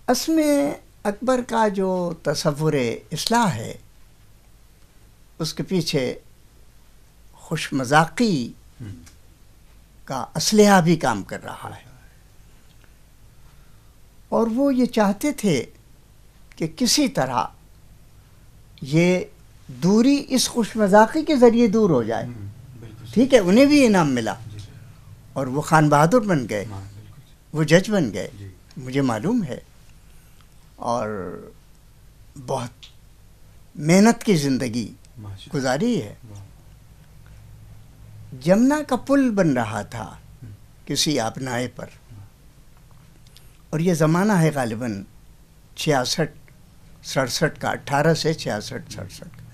اس میں اکبر کا جو تصور اصلاح ہے اس کے پیچھے خوش مذاقی کا اسلحہ بھی کام کر رہا ہے، اور وہ یہ چاہتے تھے کہ کسی طرح یہ دوری اس خوش مذاقی کے ذریعے دور ہو جائے. ٹھیک ہے، انہیں بھی انعام ملا اور وہ خان بہادر بن گئے، وہ جج بن گئے، مجھے معلوم ہے، اور بہت محنت کی زندگی گزاری ہے. جمنا کا پل بن رہا تھا کسی آبنائے پر، اور یہ زمانہ ہے غالباً 66-67 کا، 18 سے 66-67 کا.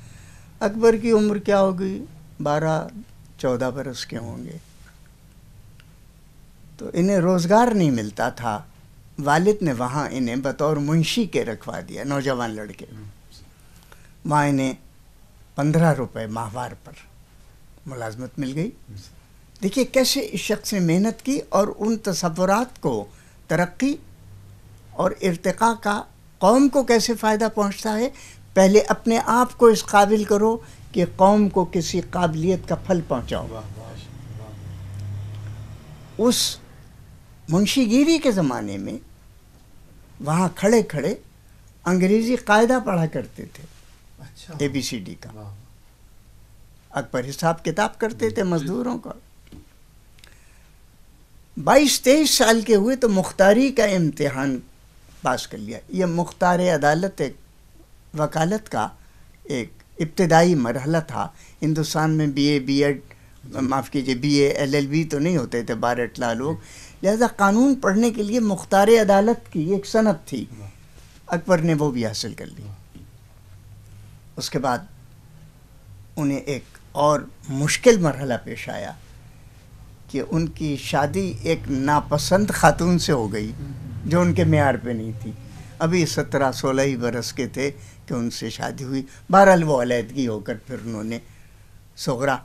اکبر کی عمر کیا ہوگی؟ 12-14 برس کے ہوں گے. تو انہیں روزگار نہیں ملتا تھا. والد نے وہاں انہیں بطور منشی کے رکھوا دیا، نوجوان لڑکے. وہاں انہیں 15 روپے ماہوار پر ملازمت مل گئی. دیکھیے کیسے اس شخص نے محنت کی اور ان تصورات کو ترقی اور ارتقاء کا قوم کو کیسے فائدہ پہنچتا ہے. پہلے اپنے آپ کو اس قابل کرو کہ قوم کو کسی قابلیت کا پھل پہنچاؤ. اس منشی گیری کے زمانے میں وہاں کھڑے کھڑے انگریزی قاعدہ پڑھا کرتے تھے، ABCD کا. اکبر حساب کتاب کرتے تھے مزدوروں کا. 22-23 سال کے ہوئے تو مختاری کا امتحان پاس کر لیا. یہ مختار عدالت ایک وکالت کا ایک ابتدائی مرحلہ تھا. ہندوستان میں BA B.Ed معاف کیجیے BA LLB تو نہیں ہوتے تھے 12 لا لوگ، لہذا قانون پڑھنے کے لیے مختار عدالت کی ایک سند تھی. اکبر نے وہ بھی حاصل کر لی. اس کے بعد انہیں ایک اور مشکل مرحلہ پیش آیا کہ ان کی شادی ایک ناپسند خاتون سے ہو گئی جو ان کے معیار پہ نہیں تھی. ابھی 17-16 ہی برس کے تھے کہ ان سے شادی ہوئی. بہرحال وہ علیحدگی ہو کر پھر انہوں نے صغرا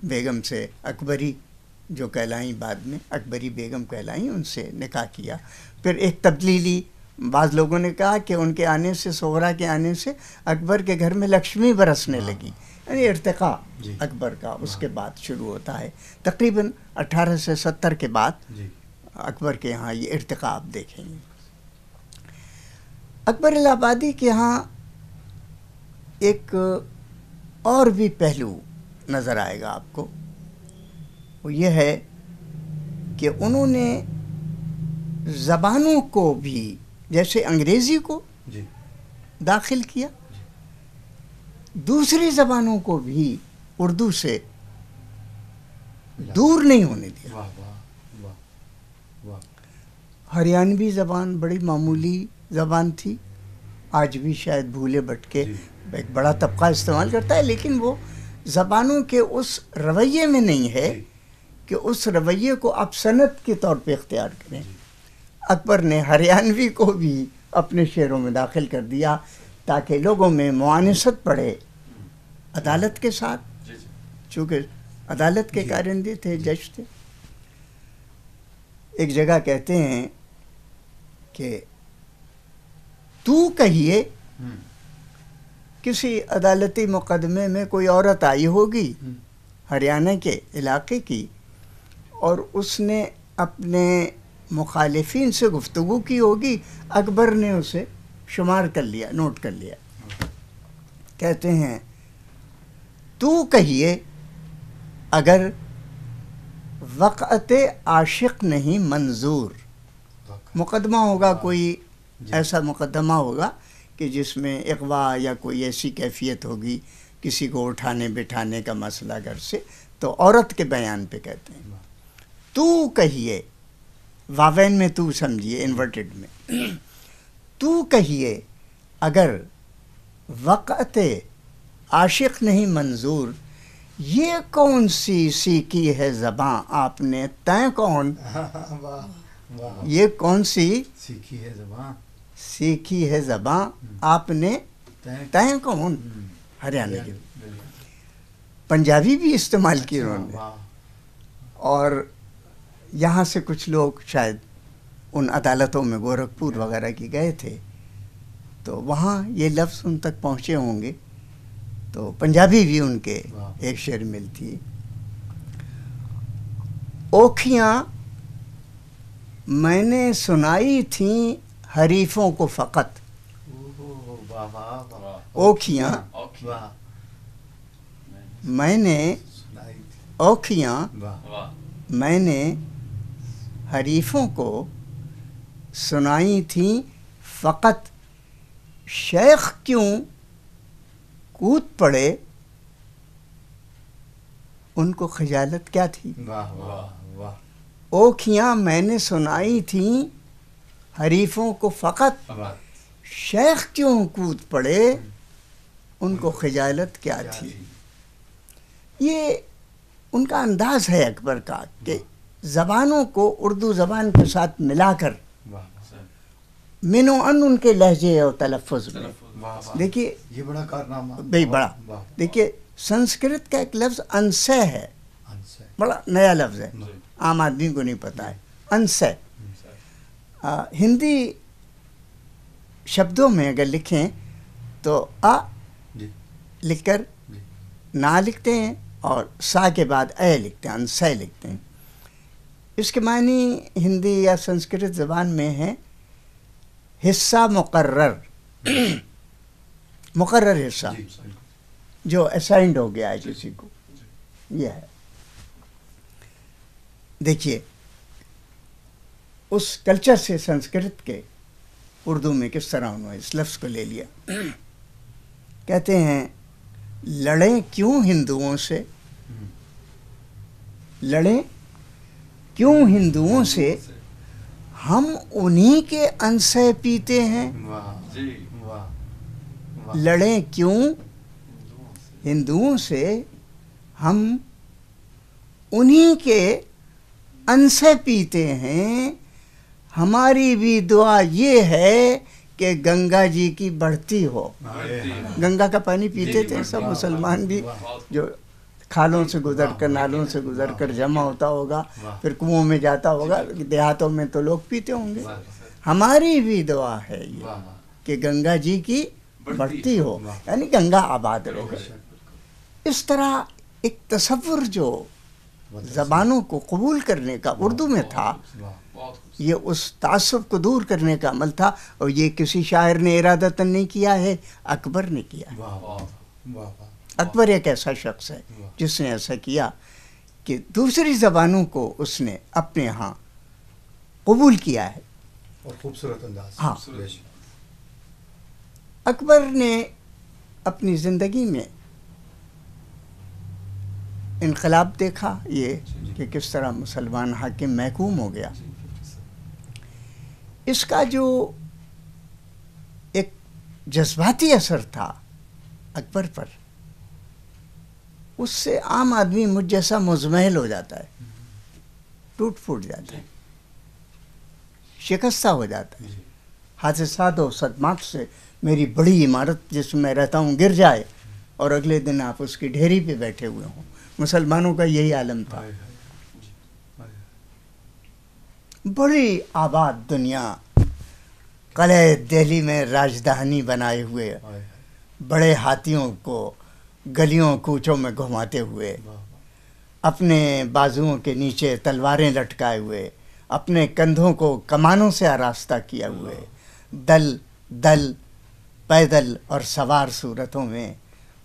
بیگم سے، اکبری جو کہلائیں بعد میں اکبری بیگم کہلائیں، ان سے نکاح کیا. پھر ایک تبدیلی، بعض لوگوں نے کہا کہ ان کے آنے سے، صغرا کے آنے سے اکبر کے گھر میں لکشمی برسنے لگی، یعنی ارتقاء اکبر کا اس کے بعد شروع ہوتا ہے. تقریباً 18 سے 70 کے بعد اکبر کے ہاں یہ ارتقاء آپ دیکھیں گے. اکبر الہ آبادی کے ہاں ایک اور بھی پہلو نظر آئے گا آپ کو، وہ یہ ہے کہ انہوں نے زبانوں کو بھی، جیسے انگریزی کو داخل کیا، دوسری زبانوں کو بھی اردو سے دور نہیں ہونے دیا. ہریانوی زبان بڑی معمولی زبان تھی، آج بھی شاید بھولے بھٹکے ایک بڑا طبقہ استعمال کرتا ہے، لیکن وہ زبانوں کے اس رویے میں نہیں ہے کہ اس رویے کو آپ صنعت کے طور پہ اختیار کریں. اکبر نے ہریانوی کو بھی اپنے شعروں میں داخل کر دیا تاکہ لوگوں میں معانست پڑے عدالت کے ساتھ، چونکہ عدالت کے کارندے تھے، جج تھے. ایک جگہ کہتے ہیں کہ تو کہیے کسی عدالتی مقدمے میں کوئی عورت آئی ہوگی ہریانہ کے علاقے کی، اور اس نے اپنے مخالفین سے گفتگو کی ہوگی، اکبر نے اسے شمار کر لیا، نوٹ کر لیا. کہتے ہیں تو کہیے اگر وقعت عاشق نہیں منظور. مقدمہ ہوگا، کوئی ایسا مقدمہ ہوگا کہ جس میں اغوا یا کوئی ایسی کیفیت ہوگی، کسی کو اٹھانے بٹھانے کا مسئلہ گھر سے، تو عورت کے بیان پہ کہتے ہیں تو کہیے، واوین میں تو سمجھیے، انورٹڈ میں، تو کہیے اگر وقعت عاشق نہیں منظور، یہ کون سی سیکھی ہے زباں آپ نے تیں کون. یہ کون سی سیکھی ہے زباں، سیکھی ہے زباں آپ نے تیں کون. ہریانہ کی پنجابی بھی استعمال کی انہوں نے، اور یہاں سے کچھ لوگ شاید ان عدالتوں میں گورکھپور وغیرہ کی گئے تھے تو وہاں یہ لفظ ان تک پہنچے ہوں گے. تو پنجابی بھی ان کے ایک شعر ملتی ہے. اوکھیاں میں نے سنائی تھیں حریفوں کو فقط. اوکھیاں میں نے اوکھیاں میں نے حریفوں کو سنائی تھیں فقط. شیخ کیوں کود پڑے ان کو خجالت کیا تھی. اوکھیاں میں نے سنائی تھیں حریفوں کو فقط. شیخ کیوں کود پڑے ان کو خجالت کیا تھی. یہ ان کا انداز ہے اکبر کا کہ زبانوں کو اردو زبان کے ساتھ ملا کر من و ان کے لہجے اور تلفظ میں. دیکھیے یہ بڑا کارنامہ بڑا. دیکھیے سنسکرت کا ایک لفظ انسے ہے, بڑا نیا لفظ ہے, عام آدمی کو نہیں پتا ہے. انسے ہندی شبدوں میں اگر لکھیں تو آ لکھ کر نا لکھتے ہیں اور سا کے بعد اے لکھتے ہیں, انسے لکھتے ہیں. اس کے معنی ہندی یا سنسکرت زبان میں ہے حصہ مقرر, مقرر حصہ جو اسائنڈ ہو گیا ہے کسی کو, یہ ہے. دیکھیے اس کلچر سے سنسکرت کے اردو میں کس طرح انہوں نے اس لفظ کو لے لیا. کہتے ہیں لڑیں کیوں ہندوؤں سے, لڑیں کیوں ہندوؤں سے, ہم انہی کے انسے پیتے ہیں. لڑیں کیوں ہندوؤں سے, ہم انہی کے انسے پیتے ہیں. ہماری بھی دعا یہ ہے کہ گنگا جی کی بڑھتی ہو. گنگا کا پانی پیتے تھے سب مسلمان بھی, جو کھالوں سے گزر کر نالوں سے گزر کر جمع ہوتا ہوگا, پھر کنوؤں میں جاتا ہوگا. دیہاتوں میں تو لوگ پیتے ہوں گے. ہماری بھی دعا ہے یہ کہ گنگا جی کی بڑھتی ہو, یعنی گنگا آباد رہے. اس طرح ایک تصور جو زبانوں کو قبول کرنے کا اردو میں تھا, یہ اس تعصب کو دور کرنے کا عمل تھا. اور یہ کسی شاعر نے ارادتاً نہیں کیا ہے, اکبر نے کیا ہے. اکبر ایک ایسا شخص ہے جس نے ایسا کیا کہ دوسری زبانوں کو اس نے اپنے ہاں قبول کیا ہے. اور خوبصورت انداز. ہاں, اکبر نے اپنی زندگی میں انقلاب دیکھا, یہ کہ کس طرح مسلمان حاکم محکوم ہو گیا. اس کا جو ایک جذباتی اثر تھا اکبر پر, اس سے عام آدمی مجھ جیسا مزمحل ہو جاتا ہے, ٹوٹ پھوٹ جاتا ہے, شکستہ ہو جاتا ہے. حادثات و صدمات سے میری بڑی عمارت جس میں رہتا ہوں گر جائے اور اگلے دن آپ اس کی ڈھیری پہ بیٹھے ہوئے ہوں. مسلمانوں کا یہی عالم تھا. بڑی آباد دنیا, قلعہ دہلی میں راجدھانی بنائے ہوئے, بڑے ہاتھیوں کو گلیوں کوچوں میں گھماتے ہوئے, اپنے بازوؤں کے نیچے تلواریں لٹکائے ہوئے, اپنے کندھوں کو کمانوں سے آراستہ کیا ہوئے, دل دل پیدل اور سوار صورتوں میں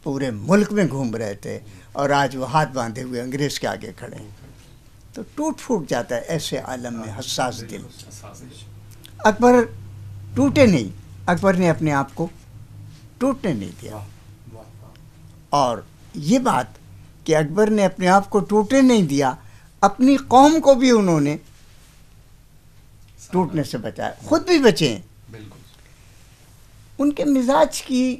پورے ملک میں گھوم رہے تھے. اور آج وہ ہاتھ باندھے ہوئے انگریز کے آگے کھڑے ہیں. تو ٹوٹ پھوٹ جاتا ہے ایسے عالم میں حساس دل. اکبر ٹوٹے نہیں, اکبر نے اپنے آپ کو ٹوٹنے نہیں دیا. اور یہ بات کہ اکبر نے اپنے آپ کو ٹوٹنے نہیں دیا, اپنی قوم کو بھی انہوں نے ٹوٹنے سے بچایا, خود بھی بچے ہیں. ان کے مزاج کی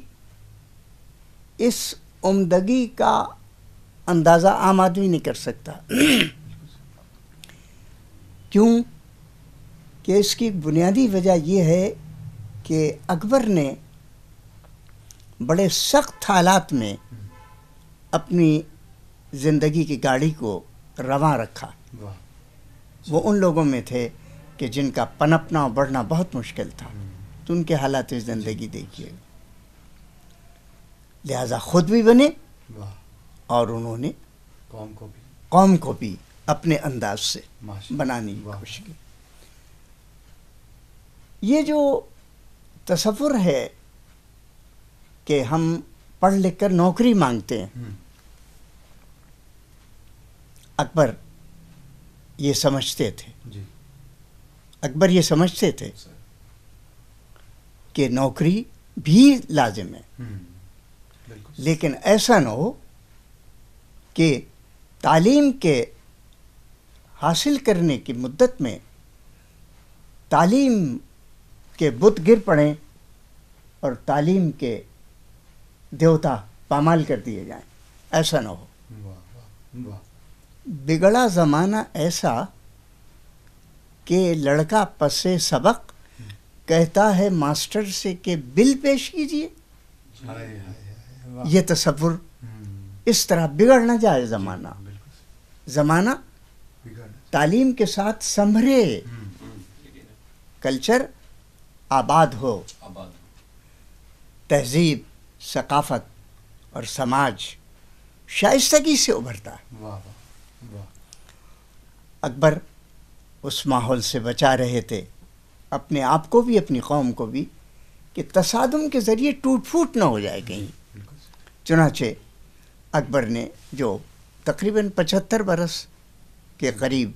اس عمدگی کا اندازہ عام آدمی نہیں کر سکتا. کیوں کہ اس کی بنیادی وجہ یہ ہے کہ اکبر نے بڑے سخت حالات میں اپنی زندگی کی گاڑی کو رواں رکھا. وہ ان لوگوں میں تھے کہ جن کا پنپنا اور بڑھنا بہت مشکل تھا، تو ان کے حالات زندگی دیکھیے، لہذا خود بھی بنے واہ، اور انہوں نے قوم قوم کو کو بھی بھی اپنے انداز سے ماشاء بنانے کی واہ۔ کوشش کی۔ یہ جو تصور ہے کہ ہم پڑھ لکھ کر نوکری مانگتے ہیں، اکبر یہ سمجھتے تھے، جی اکبر یہ سمجھتے تھے سر، کہ نوکری بھی لازم ہے، بالکل، لیکن ایسا نہ ہو کہ تعلیم کے حاصل کرنے کی مدت میں تعلیم کے بت گر پڑیں اور تعلیم کے دیوتا پامال کر دیے جائیں، ایسا نہ ہو۔ واہ واہ واہ، بگڑا زمانہ ایسا کہ لڑکا پسے سبق کہتا ہے ماسٹر سے کہ بل پیش کیجیے، ہائے ہائے ہائے، واہ، یہ تصور اس طرح بگڑ نہ جائے زمانہ، بالکل، زمانہ بگڑنا، تعلیم کے ساتھ سنبھرے، کلچر آباد ہو، تہذیب، ثقافت اور سماج شائستگی سے ابھرتا ہے۔ واہ واہ واہ، اکبر اس ماحول سے بچا رہے تھے اپنے آپ کو بھی، اپنی قوم کو بھی، کہ تصادم کے ذریعے ٹوٹ پھوٹ نہ ہو جائے کہیں۔ بالکل، چنانچہ اکبر نے جو تقریباً 75 برس کے قریب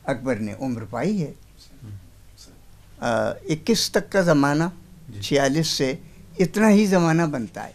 اکبر نے عمر پائی ہے، 21 تک کا زمانہ، 46 سے اتنا ہی زمانہ بنتا ہے۔